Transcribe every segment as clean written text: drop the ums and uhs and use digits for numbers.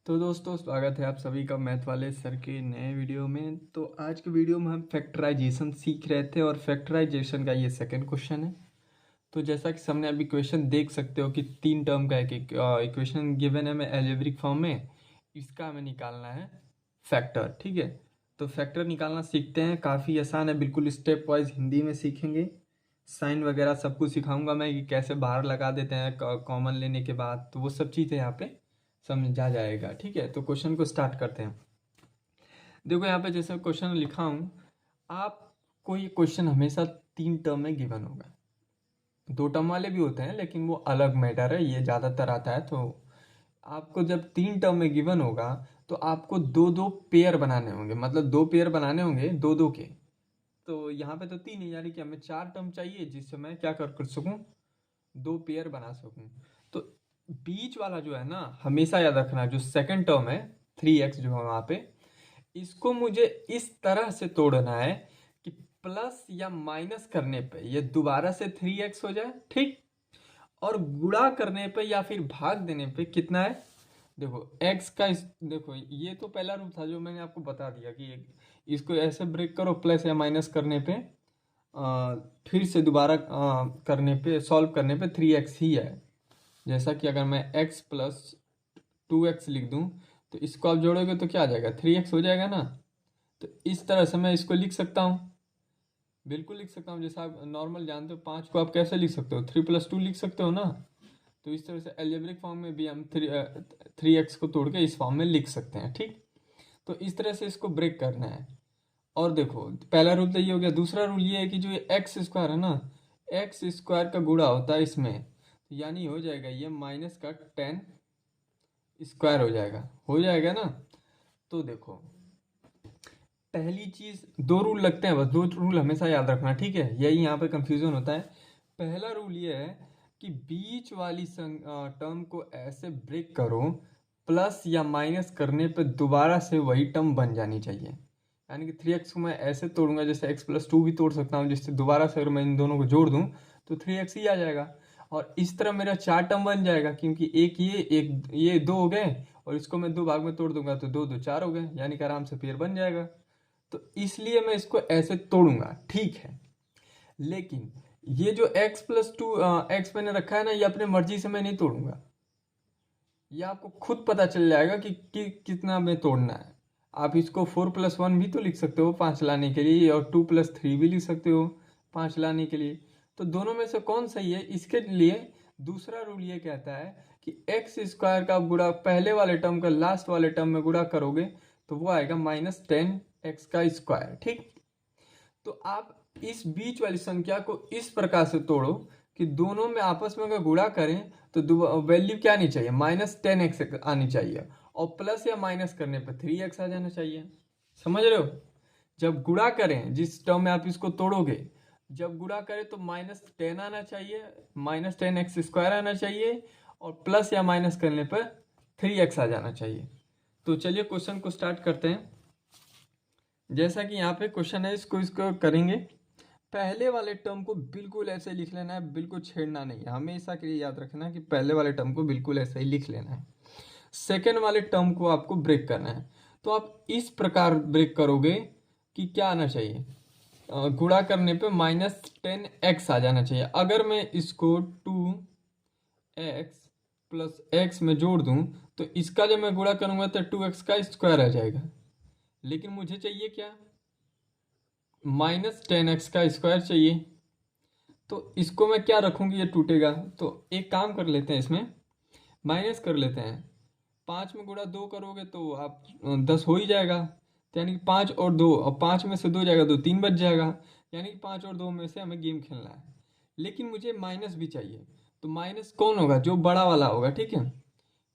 तो दोस्तों स्वागत है आप सभी का मैथ वाले सर के नए वीडियो में। तो आज के वीडियो में हम फैक्टराइजेशन सीख रहे थे और फैक्टराइजेशन का ये सेकंड क्वेश्चन है। तो जैसा कि सामने अभी क्वेश्चन देख सकते हो कि 3 टर्म का एक इक्वेशन गिवन है में एल्जेब्रिक फॉर्म में, इसका हमें निकालना है फैक्टर। ठीक है, तो फैक्टर निकालना सीखते हैं। काफ़ी आसान है, बिल्कुल स्टेप वाइज हिंदी में सीखेंगे। साइन वगैरह सब कुछ सिखाऊंगा मैं कि कैसे बाहर लगा देते हैं कॉमन लेने के बाद, तो वो सब चीज़ें यहाँ पे समझा जाएगा। ठीक है, तो क्वेश्चन को स्टार्ट करते हैं। देखो यहाँ पे जैसे क्वेश्चन लिखा हूँ, आपको ये क्वेश्चन हमेशा 3 टर्म में गिवन होगा। 2 टर्म वाले भी होते हैं लेकिन वो अलग मैटर है, ये ज़्यादातर आता है। तो आपको जब 3 टर्म में गिवन होगा तो आपको दो दो पेयर बनाने होंगे, मतलब 2 पेयर बनाने होंगे दो दो के। तो यहाँ पे तो 3 है, यानी कि हमें 4 टर्म चाहिए जिससे मैं क्या कर कर सकूँ, 2 पेयर बना सकूँ। तो बीच वाला जो है ना, हमेशा याद रखना, जो सेकंड टर्म है 3x जो है वहाँ पे, इसको मुझे इस तरह से तोड़ना है कि प्लस या माइनस करने पे ये दोबारा से 3x हो जाए। ठीक, और गुणा करने पे या फिर भाग देने पे कितना है, देखो x का देखो ये तो पहला रूल था जो मैंने आपको बता दिया कि इसको ऐसे ब्रेक करो, प्लस या माइनस करने पे फिर से दोबारा करने पे, सॉल्व करने पे 3x ही है। जैसा कि अगर मैं x प्लस 2x लिख दूं तो इसको आप जोड़ोगे तो क्या आ जाएगा, 3x हो जाएगा ना। तो इस तरह से मैं इसको लिख सकता हूँ, बिल्कुल लिख सकता हूँ। जैसा आप नॉर्मल जानते हो, 5 को आप कैसे लिख सकते हो, 3+2 लिख सकते हो ना। तो इस तरह से अलजेब्रिक फॉर्म में भी हम 3x को तोड़ के इस फॉर्म में लिख सकते हैं। ठीक, तो इस तरह से इसको ब्रेक करना है। और देखो पहला रूल तो ये हो गया। दूसरा रूल ये है कि जो ये एक्स स्क्वायर है ना, एक्स स्क्वायर का गुणा होता है इसमें, तो यानी हो जाएगा ये माइनस का 10 स्क्वायर हो जाएगा ना। तो देखो पहली चीज, 2 रूल लगते हैं बस, 2 रूल हमेशा याद रखना। ठीक है, यही यहाँ पे कंफ्यूजन होता है। पहला रूल ये है कि बीच वाली टर्म को ऐसे ब्रेक करो, प्लस या माइनस करने पे दोबारा से वही टर्म बन जानी चाहिए। यानी कि 3x को मैं ऐसे तोड़ूंगा, जैसे x+2 भी तोड़ सकता हूँ, जिससे दोबारा से अगर मैं इन दोनों को जोड़ दूँ तो 3x ही आ जाएगा। और इस तरह मेरा 4 टर्म बन जाएगा, क्योंकि एक ये 2 हो गए और इसको मैं 2 भाग में तोड़ दूंगा तो 2 2 4 हो गए, यानी कि आराम से पेयर बन जाएगा। तो इसलिए मैं इसको ऐसे तोड़ूंगा। ठीक है, लेकिन ये जो x+2 एक्स मैंने रखा है ना, ये अपने मर्जी से मैं नहीं तोड़ूंगा। ये आपको खुद पता चल जाएगा कि कितना में तोड़ना है। आप इसको 4+1 भी तो लिख सकते हो 5 लाने के लिए, और 2+3 भी लिख सकते हो 5 लाने के लिए। तो दोनों में से कौन सही है, इसके लिए दूसरा रूल ये कहता है कि एक्स स्क्वायर का गुणा पहले वाले टर्म का लास्ट वाले टर्म में गुणा करोगे तो वो आएगा -10x का स्क्वायर। ठीक, तो आप इस बीच वाली संख्या को इस प्रकार से तोड़ो कि दोनों में आपस में अगर गुणा करें तो वैल्यू क्या आनी चाहिए, -10x आनी चाहिए, और प्लस या माइनस करने पर 3x आ जाना चाहिए। समझ रहे हो, जब गुणा करें जिस टर्म में आप इसको तोड़ोगे, जब गुणा करें तो -10 आना चाहिए, -10x² आना चाहिए, और प्लस या माइनस करने पर 3x आ जाना चाहिए। तो चलिए क्वेश्चन को स्टार्ट करते हैं। जैसा कि यहाँ पे क्वेश्चन है, इसको करेंगे। पहले वाले टर्म को बिल्कुल ऐसे लिख लेना है, बिल्कुल छेड़ना नहीं है। हमेशा के लिए याद रखना कि पहले वाले टर्म को बिल्कुल ऐसे ही लिख लेना है। सेकेंड वाले टर्म को आपको ब्रेक करना है। तो आप इस प्रकार ब्रेक करोगे कि क्या आना चाहिए, गुणा करने पे -10x आ जाना चाहिए। अगर मैं इसको 2x प्लस x में जोड़ दूं तो इसका जब मैं गुणा करूंगा तो 2x का स्क्वायर आ जाएगा। लेकिन मुझे चाहिए क्या, -10x का स्क्वायर चाहिए। तो इसको मैं क्या रखूंगी, ये टूटेगा। तो एक काम कर लेते हैं, इसमें माइनस कर लेते हैं। 5 में गुणा 2 करोगे तो आप 10 हो ही जाएगा। तो यानी कि 5 और 2, और 5 में से 2 जाएगा तो 3 बच जाएगा। यानी कि 5 और 2 में से हमें गेम खेलना है। लेकिन मुझे माइनस भी चाहिए, तो माइनस कौन होगा, जो बड़ा वाला होगा। ठीक है,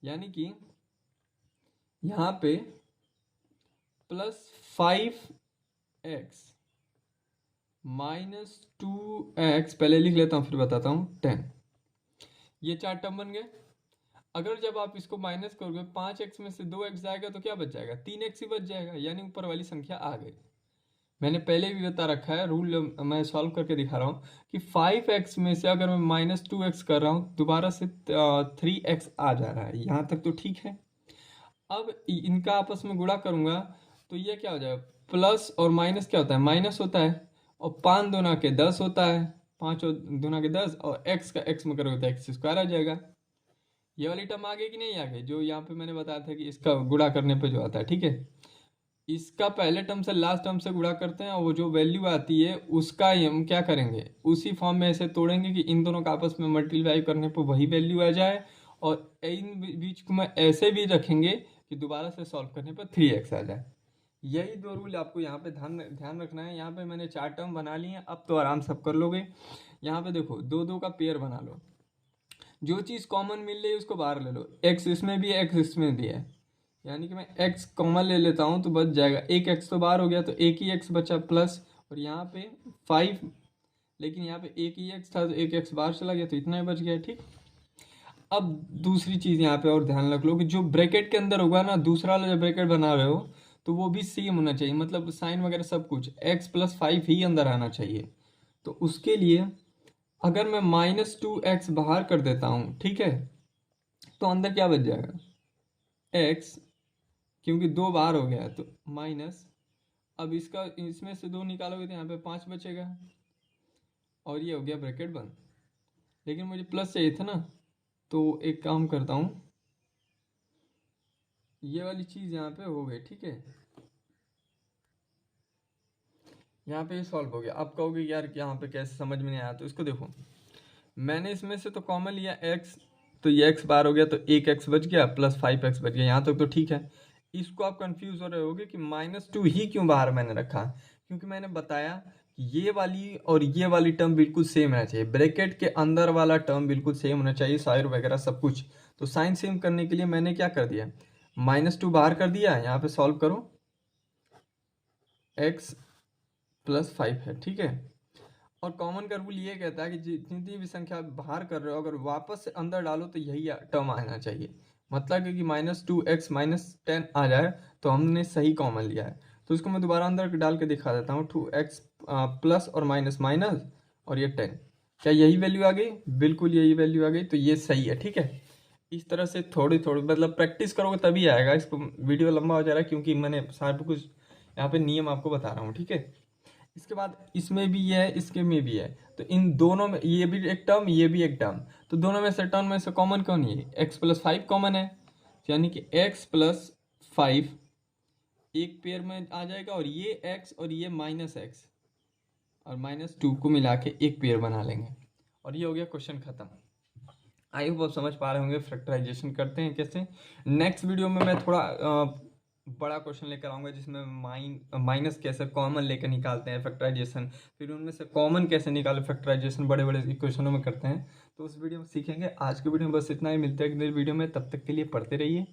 यानी कि यहाँ पे +5x -2x, पहले लिख लेता हूँ फिर बताता हूँ, 10। ये 4 टर्म बन गए। अगर जब आप इसको माइनस करोगे, 5x में से 2x जाएगा तो क्या बच जाएगा, 3x ही बच जाएगा, यानी ऊपर वाली संख्या आ गई। मैंने पहले भी बता रखा है रूल, मैं सॉल्व करके दिखा रहा हूँ कि 5x में से अगर मैं -2x कर रहा हूँ, दोबारा से 3x आ जा रहा है। यहाँ तक तो ठीक है। अब इनका आपस में गुणा करूंगा तो ये क्या हो जाएगा, प्लस और माइनस क्या होता है, माइनस होता है, और 5 दूना के 10 होता है, 5 और दूना के 10, और एक्स का एक्स में करोगे तो एक्स स्क्वायर आ जाएगा। ये वाली टर्म आ गई कि नहीं आ गई, जो यहाँ पे मैंने बताया था कि इसका गुणा करने पे जो आता है, ठीक है। इसका पहले टर्म से लास्ट टर्म से गुणा करते हैं, और वो जो वैल्यू आती है उसका ही हम क्या करेंगे, उसी फॉर्म में ऐसे तोड़ेंगे कि इन दोनों का आपस में मल्टीप्लाई करने पर वही वैल्यू आ जाए, और इन बीच को में ऐसे भी रखेंगे कि दोबारा से सॉल्व करने पर 3x आ जाए। यही दो रूल आपको यहाँ पे ध्यान रखना है। यहाँ पे मैंने 4 टर्म बना लिए हैं, अब तो आराम से कर लोगे। यहाँ पे देखो दो दो का पेयर बना लो, जो चीज़ कॉमन मिल रही है उसको बाहर ले लो, एक्स इसमें भी है एक्स इसमें भी है, यानी कि मैं x कॉमन ले लेता हूँ तो बच जाएगा, एक x तो बाहर हो गया तो एक ही x बचा प्लस, और यहाँ पे 5, लेकिन यहाँ पे एक ही x था तो एक x बाहर चला गया तो इतना ही बच गया, ठीक। अब दूसरी चीज़ यहाँ पे और ध्यान रख लो कि जो ब्रैकेट के अंदर होगा ना, दूसरा वाला जो ब्रैकेट बना रहे हो तो वो भी सेम होना चाहिए, मतलब साइन वगैरह सब कुछ x+5 ही अंदर आना चाहिए। तो उसके लिए अगर मैं -2x बाहर कर देता हूँ, ठीक है, तो अंदर क्या बच जाएगा, x, क्योंकि 2 बाहर हो गया है तो माइनस, अब इसका इसमें से 2 निकालोगे तो यहाँ पे 5 बचेगा, और ये हो गया ब्रैकेट बंद। लेकिन मुझे प्लस चाहिए था ना, तो एक काम करता हूँ, ये वाली चीज़ यहाँ पे हो गई, ठीक है, यहाँ पे सॉल्व हो गया। अब कहोगे यार यहाँ पे कैसे समझ में नहीं आया, तो इसको देखो, मैंने इसमें से तो कॉमन लिया x, तो ये x बाहर हो गया तो एक x बच गया प्लस 5x बच गया, यहाँ तक तो ठीक है। इसको आप कंफ्यूज हो रहे होगे कि -2 ही क्यों बाहर मैंने रखा, क्योंकि मैंने बताया कि ये वाली और ये वाली टर्म बिल्कुल सेम रहना चाहिए, ब्रैकेट के अंदर वाला टर्म बिल्कुल सेम होना चाहिए, साइन वगैरह सब कुछ। तो साइन सेम करने के लिए मैंने क्या कर दिया, -2 बाहर कर दिया, यहाँ पे सॉल्व करो, x+5 है, ठीक है। और कॉमन का रूल ये कहता है कि जितनी भी संख्या आप बाहर कर रहे हो अगर वापस से अंदर डालो तो यही टर्म आना चाहिए, मतलब कि -2x -10 आ जाए तो हमने सही कॉमन लिया है। तो इसको मैं दोबारा अंदर डाल के दिखा देता हूँ, 2x प्लस और माइनस माइनस, और ये 10, क्या यही वैल्यू आ गई, बिल्कुल यही वैल्यू आ गई, तो ये सही है, ठीक है। इस तरह से थोड़ी थोड़ी मतलब प्रैक्टिस करोगे तभी आएगा। इसको वीडियो लंबा हो जा रहा है क्योंकि मैंने सारे कुछ यहाँ पे नियम आपको बता रहा हूँ, ठीक है। इसके बाद इसमें भी ये है, इसके में भी है, तो इन दोनों में ये भी एक टर्म ये भी एक टर्म, तो दोनों में से टर्म में से कॉमन कौन है, x+5 कॉमन है, यानी कि x+5 एक पेयर में आ जाएगा, और ये x और ये -x और -2 को मिला के एक पेयर बना लेंगे, और ये हो गया क्वेश्चन खत्म। आई होप आप समझ पा रहे होंगे फैक्टराइजेशन करते हैं कैसे। नेक्स्ट वीडियो में मैं थोड़ा बड़ा क्वेश्चन लेकर आऊँगा जिसमें माइनस कैसे कॉमन लेकर निकालते हैं फैक्टराइजेशन, फिर उनमें से कॉमन कैसे निकाले फैक्टराइजेशन बड़े बड़े इक्वेशनों में करते हैं, तो उस वीडियो में सीखेंगे। आज के वीडियो में बस इतना ही, मिलते हैं अगले वीडियो में, तब तक के लिए पढ़ते रहिए।